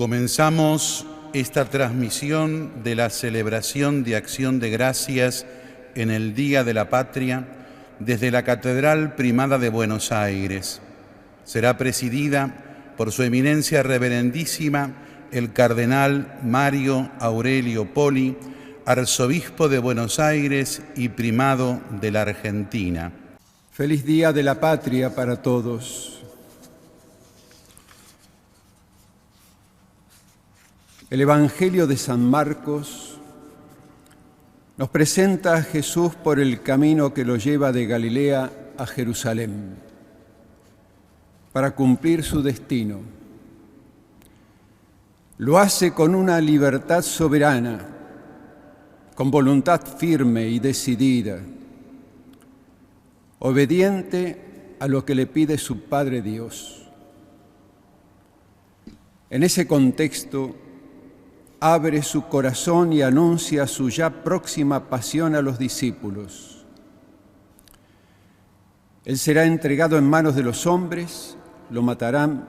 Comenzamos esta transmisión de la celebración de Acción de Gracias en el Día de la Patria desde la Catedral Primada de Buenos Aires. Será presidida por Su Eminencia Reverendísima el Cardenal Mario Aurelio Poli, Arzobispo de Buenos Aires y Primado de la Argentina. Feliz Día de la Patria para todos. El Evangelio de San Marcos nos presenta a Jesús por el camino que lo lleva de Galilea a Jerusalén para cumplir su destino. Lo hace con una libertad soberana, con voluntad firme y decidida, obediente a lo que le pide su Padre Dios. En ese contexto, abre su corazón y anuncia su ya próxima pasión a los discípulos. Él será entregado en manos de los hombres, lo matarán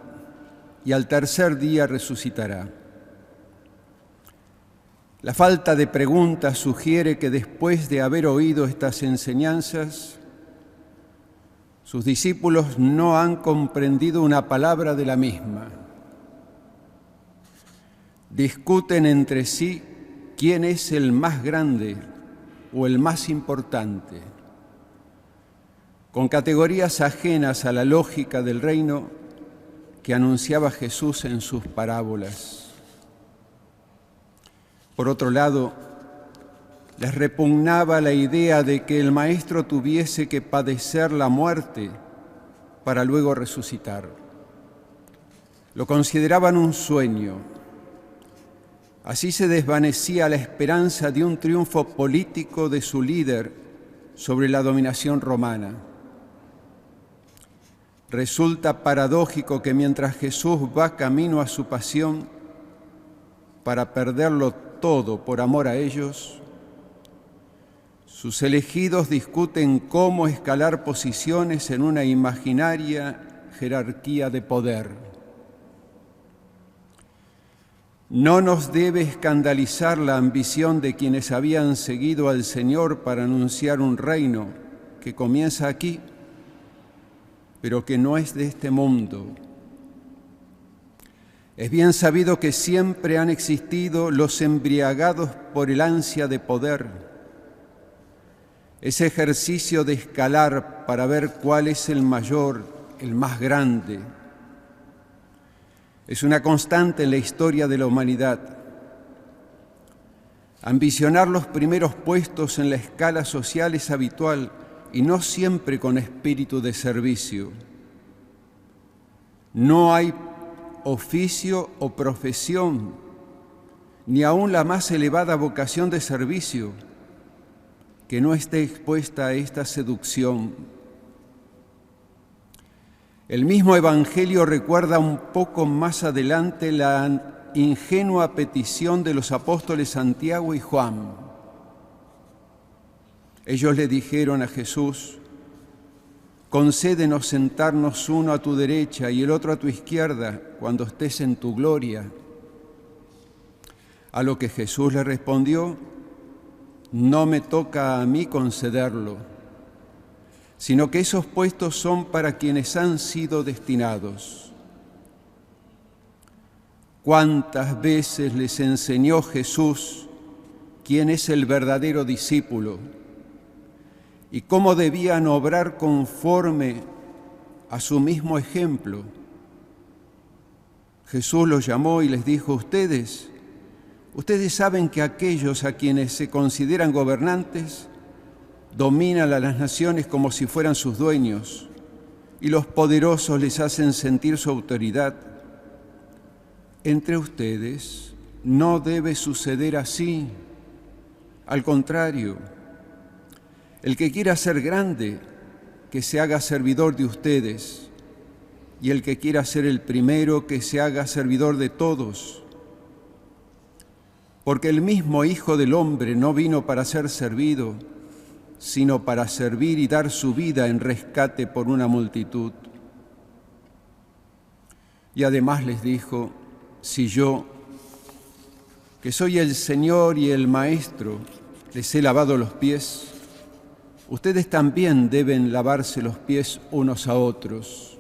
y al tercer día resucitará. La falta de preguntas sugiere que después de haber oído estas enseñanzas, sus discípulos no han comprendido una palabra de la misma. Discuten entre sí quién es el más grande o el más importante, con categorías ajenas a la lógica del reino que anunciaba Jesús en sus parábolas. Por otro lado, les repugnaba la idea de que el Maestro tuviese que padecer la muerte para luego resucitar. Lo consideraban un sueño. Así se desvanecía la esperanza de un triunfo político de su líder sobre la dominación romana. Resulta paradójico que mientras Jesús va camino a su pasión para perderlo todo por amor a ellos, sus elegidos discuten cómo escalar posiciones en una imaginaria jerarquía de poder. No nos debe escandalizar la ambición de quienes habían seguido al Señor para anunciar un reino que comienza aquí, pero que no es de este mundo. Es bien sabido que siempre han existido los embriagados por el ansia de poder, ese ejercicio de escalar para ver cuál es el mayor, el más grande. Es una constante en la historia de la humanidad. Ambicionar los primeros puestos en la escala social es habitual y no siempre con espíritu de servicio. No hay oficio o profesión, ni aun la más elevada vocación de servicio, que no esté expuesta a esta seducción. El mismo Evangelio recuerda un poco más adelante la ingenua petición de los apóstoles Santiago y Juan. Ellos le dijeron a Jesús: concédenos sentarnos uno a tu derecha y el otro a tu izquierda cuando estés en tu gloria. A lo que Jesús le respondió: no me toca a mí concederlo, sino que esos puestos son para quienes han sido destinados. ¿Cuántas veces les enseñó Jesús quién es el verdadero discípulo y cómo debían obrar conforme a su mismo ejemplo? Jesús los llamó y les dijo: ustedes saben que aquellos a quienes se consideran gobernantes dominan a las naciones como si fueran sus dueños, y los poderosos les hacen sentir su autoridad. Entre ustedes no debe suceder así. Al contrario, el que quiera ser grande, que se haga servidor de ustedes, y el que quiera ser el primero, que se haga servidor de todos. Porque el mismo Hijo del Hombre no vino para ser servido, sino para servir y dar su vida en rescate por una multitud. Y además les dijo: si yo, que soy el Señor y el Maestro, les he lavado los pies, ustedes también deben lavarse los pies unos a otros.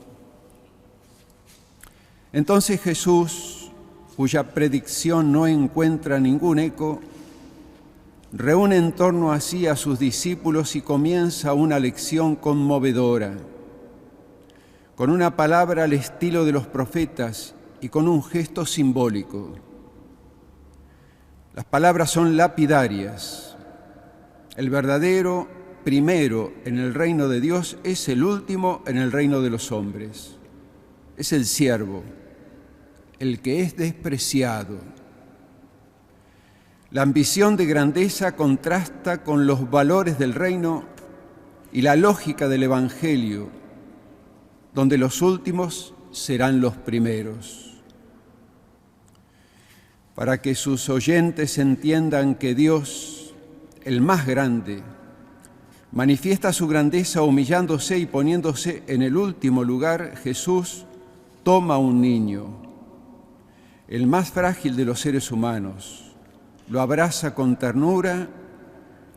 Entonces Jesús, cuya predicción no encuentra ningún eco, reúne en torno a sí a sus discípulos y comienza una lección conmovedora, con una palabra al estilo de los profetas y con un gesto simbólico. Las palabras son lapidarias. El verdadero primero en el reino de Dios es el último en el reino de los hombres. Es el siervo, el que es despreciado. La ambición de grandeza contrasta con los valores del reino y la lógica del Evangelio, donde los últimos serán los primeros. Para que sus oyentes entiendan que Dios, el más grande, manifiesta su grandeza humillándose y poniéndose en el último lugar, Jesús toma un niño, el más frágil de los seres humanos, lo abraza con ternura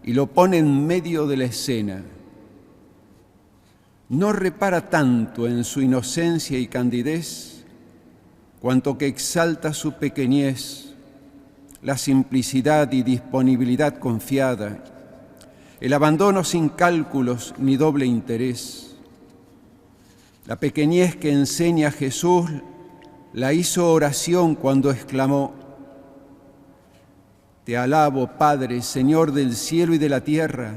y lo pone en medio de la escena. No repara tanto en su inocencia y candidez, cuanto que exalta su pequeñez, la simplicidad y disponibilidad confiada, el abandono sin cálculos ni doble interés. La pequeñez que enseña a Jesús la hizo oración cuando exclamó: Te alabo, Padre, Señor del cielo y de la tierra,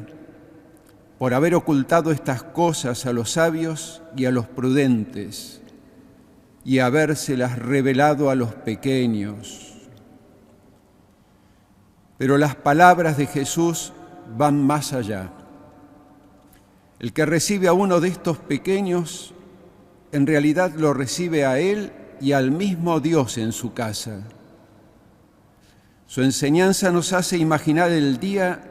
por haber ocultado estas cosas a los sabios y a los prudentes, y habérselas revelado a los pequeños. Pero las palabras de Jesús van más allá. El que recibe a uno de estos pequeños, en realidad lo recibe a Él y al mismo Dios en su casa. Su enseñanza nos hace imaginar el día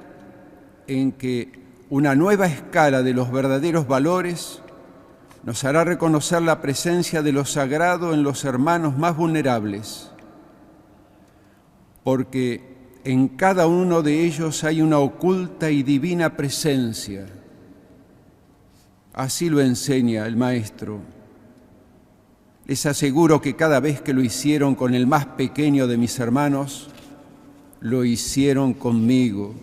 en que una nueva escala de los verdaderos valores nos hará reconocer la presencia de lo sagrado en los hermanos más vulnerables, porque en cada uno de ellos hay una oculta y divina presencia. Así lo enseña el Maestro. Les aseguro que cada vez que lo hicieron con el más pequeño de mis hermanos, lo hicieron conmigo.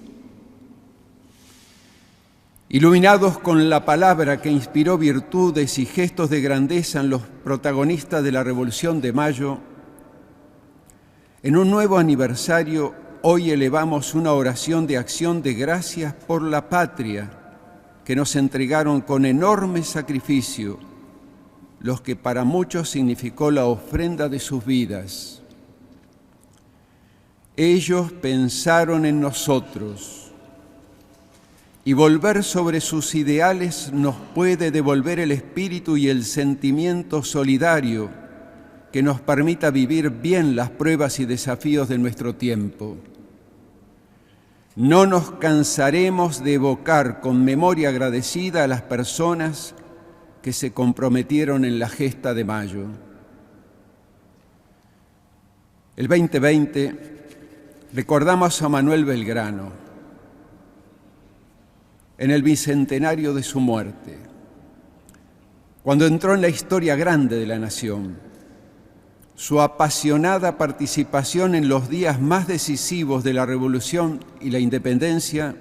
Iluminados con la palabra que inspiró virtudes y gestos de grandeza en los protagonistas de la Revolución de Mayo, en un nuevo aniversario, hoy elevamos una oración de acción de gracias por la patria que nos entregaron con enorme sacrificio, los que para muchos significó la ofrenda de sus vidas. Ellos pensaron en nosotros, y volver sobre sus ideales nos puede devolver el espíritu y el sentimiento solidario que nos permita vivir bien las pruebas y desafíos de nuestro tiempo. No nos cansaremos de evocar con memoria agradecida a las personas que se comprometieron en la gesta de mayo. El 2020 recordamos a Manuel Belgrano en el bicentenario de su muerte, cuando entró en la historia grande de la nación. Su apasionada participación en los días más decisivos de la Revolución y la Independencia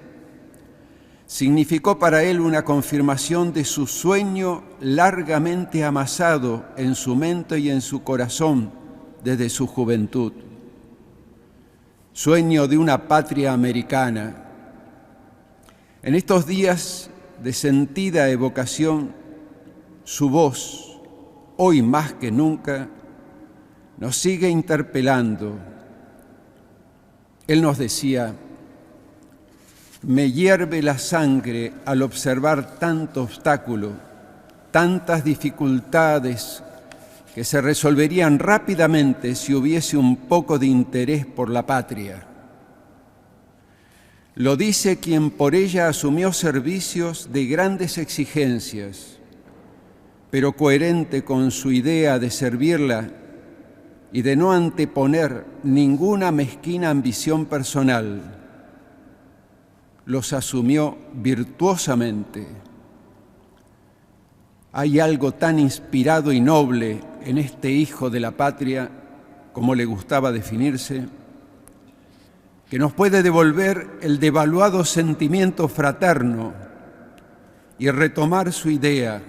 significó para él una confirmación de su sueño largamente amasado en su mente y en su corazón desde su juventud. Sueño de una patria americana. En estos días de sentida evocación, su voz, hoy más que nunca, nos sigue interpelando. Él nos decía: me hierve la sangre al observar tanto obstáculo, tantas dificultades que se resolverían rápidamente si hubiese un poco de interés por la patria. Lo dice quien por ella asumió servicios de grandes exigencias, pero coherente con su idea de servirla y de no anteponer ninguna mezquina ambición personal, los asumió virtuosamente. Hay algo tan inspirado y noble en este hijo de la patria, como le gustaba definirse, que nos puede devolver el devaluado sentimiento fraterno y retomar su idea: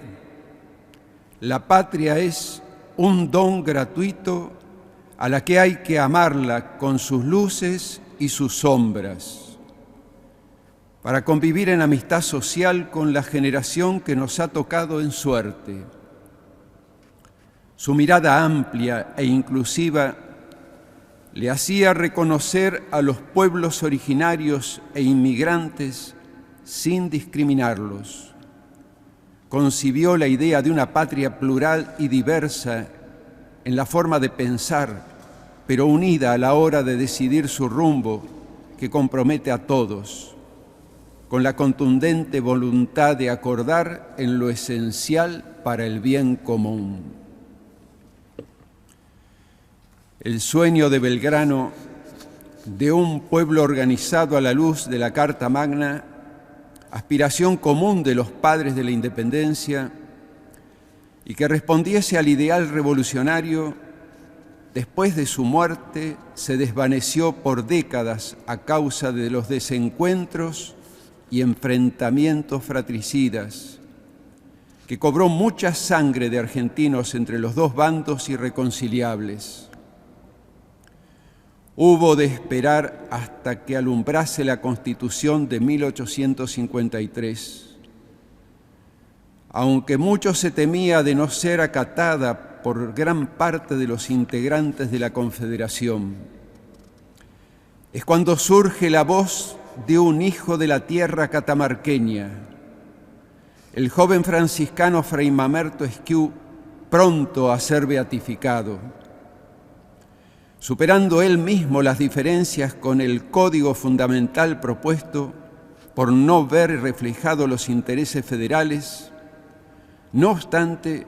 la patria es un don gratuito a la que hay que amarla con sus luces y sus sombras, para convivir en amistad social con la generación que nos ha tocado en suerte. Su mirada amplia e inclusiva le hacía reconocer a los pueblos originarios e inmigrantes sin discriminarlos. Concibió la idea de una patria plural y diversa en la forma de pensar, pero unida a la hora de decidir su rumbo, que compromete a todos, con la contundente voluntad de acordar en lo esencial para el bien común. El sueño de Belgrano de un pueblo organizado a la luz de la Carta Magna, aspiración común de los padres de la independencia, y que respondiese al ideal revolucionario, después de su muerte se desvaneció por décadas a causa de los desencuentros y enfrentamientos fratricidas, que cobró mucha sangre de argentinos entre los dos bandos irreconciliables. Hubo de esperar hasta que alumbrase la Constitución de 1853. Aunque mucho se temía de no ser acatada por gran parte de los integrantes de la Confederación, es cuando surge la voz de un hijo de la tierra catamarqueña, el joven franciscano Fray Mamerto Esquiú, pronto a ser beatificado. Superando él mismo las diferencias con el código fundamental propuesto por no ver reflejados los intereses federales, no obstante,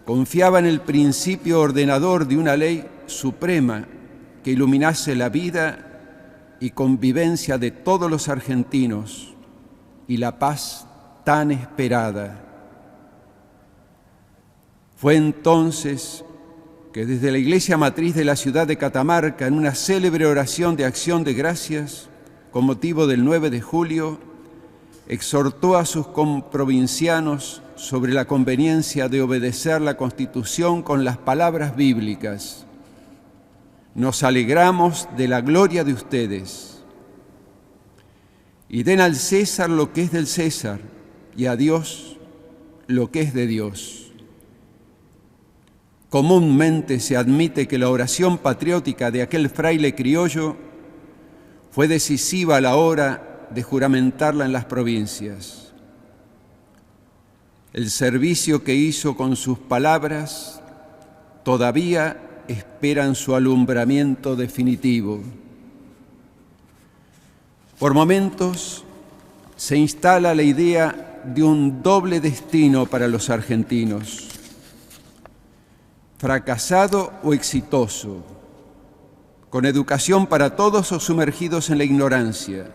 confiaba en el principio ordenador de una ley suprema que iluminase la vida y convivencia de todos los argentinos y la paz tan esperada. Fue entonces que desde la iglesia matriz de la ciudad de Catamarca, en una célebre oración de acción de gracias con motivo del 9 de julio, exhortó a sus comprovincianos sobre la conveniencia de obedecer la Constitución con las palabras bíblicas: nos alegramos de la gloria de ustedes, y den al César lo que es del César, y a Dios lo que es de Dios. Comúnmente se admite que la oración patriótica de aquel fraile criollo fue decisiva a la hora de juramentarla en las provincias. El servicio que hizo con sus palabras todavía esperan su alumbramiento definitivo. Por momentos se instala la idea de un doble destino para los argentinos: fracasado o exitoso, con educación para todos o sumergidos en la ignorancia,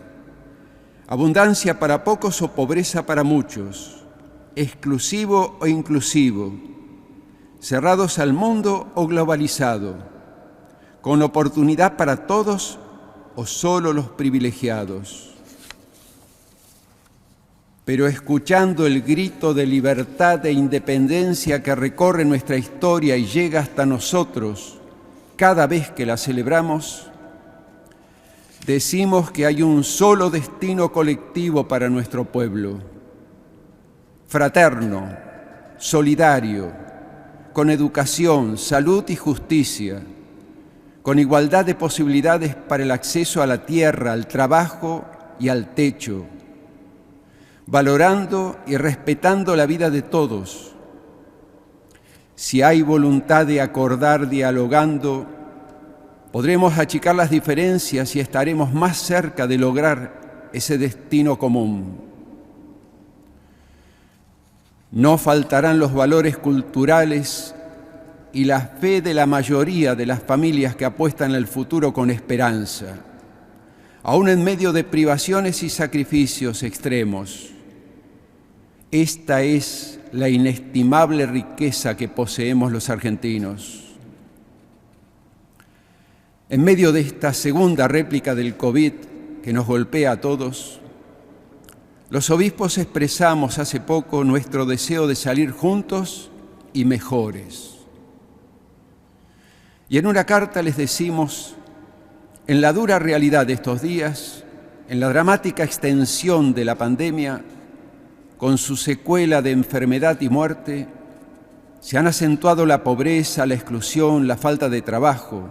abundancia para pocos o pobreza para muchos, exclusivo o inclusivo, cerrados al mundo o globalizado, con oportunidad para todos o solo los privilegiados. Pero escuchando el grito de libertad e independencia que recorre nuestra historia y llega hasta nosotros cada vez que la celebramos, decimos que hay un solo destino colectivo para nuestro pueblo: fraterno, solidario, con educación, salud y justicia, con igualdad de posibilidades para el acceso a la tierra, al trabajo y al techo, valorando y respetando la vida de todos. Si hay voluntad de acordar dialogando, podremos achicar las diferencias y estaremos más cerca de lograr ese destino común. No faltarán los valores culturales y la fe de la mayoría de las familias que apuestan al futuro con esperanza, aún en medio de privaciones y sacrificios extremos. Esta es la inestimable riqueza que poseemos los argentinos. En medio de esta segunda réplica del COVID que nos golpea a todos, los obispos expresamos hace poco nuestro deseo de salir juntos y mejores. Y en una carta les decimos: en la dura realidad de estos días, en la dramática extensión de la pandemia, con su secuela de enfermedad y muerte, se han acentuado la pobreza, la exclusión, la falta de trabajo,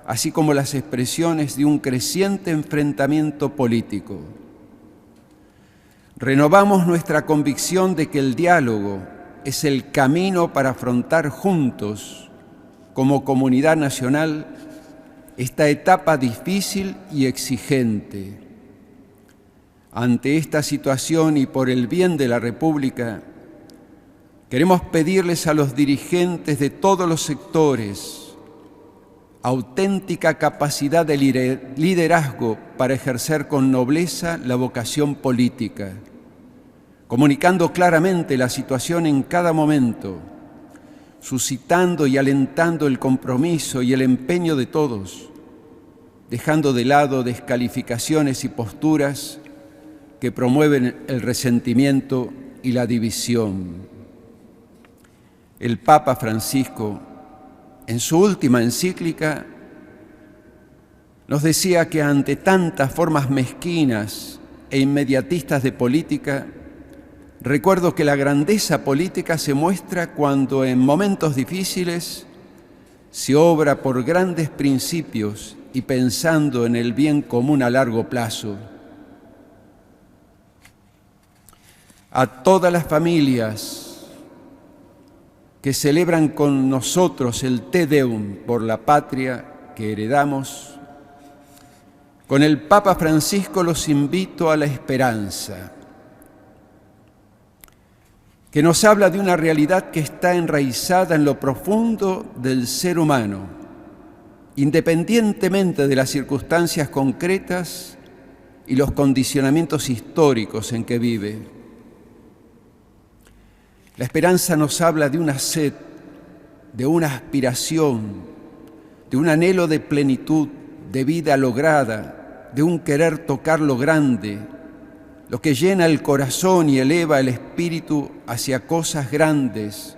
así como las expresiones de un creciente enfrentamiento político. Renovamos nuestra convicción de que el diálogo es el camino para afrontar juntos, como comunidad nacional, esta etapa difícil y exigente. Ante esta situación y por el bien de la República, queremos pedirles a los dirigentes de todos los sectores auténtica capacidad de liderazgo para ejercer con nobleza la vocación política, comunicando claramente la situación en cada momento, suscitando y alentando el compromiso y el empeño de todos, dejando de lado descalificaciones y posturas que promueven el resentimiento y la división. El Papa Francisco, en su última encíclica, nos decía que ante tantas formas mezquinas e inmediatistas de política, recuerdo que la grandeza política se muestra cuando en momentos difíciles se obra por grandes principios y pensando en el bien común a largo plazo. A todas las familias que celebran con nosotros el Te Deum por la patria que heredamos, con el Papa Francisco los invito a la esperanza, que nos habla de una realidad que está enraizada en lo profundo del ser humano, independientemente de las circunstancias concretas y los condicionamientos históricos en que vive. La esperanza nos habla de una sed, de una aspiración, de un anhelo de plenitud, de vida lograda, de un querer tocar lo grande, lo que llena el corazón y eleva el espíritu hacia cosas grandes,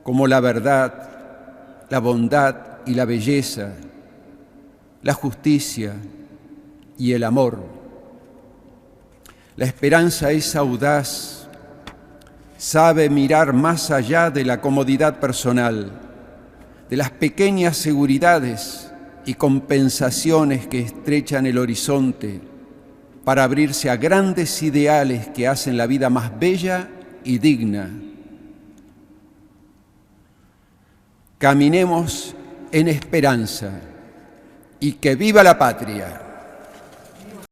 como la verdad, la bondad y la belleza, la justicia y el amor. La esperanza es audaz, sabe mirar más allá de la comodidad personal, de las pequeñas seguridades y compensaciones que estrechan el horizonte, para abrirse a grandes ideales que hacen la vida más bella y digna. Caminemos en esperanza y que viva la patria.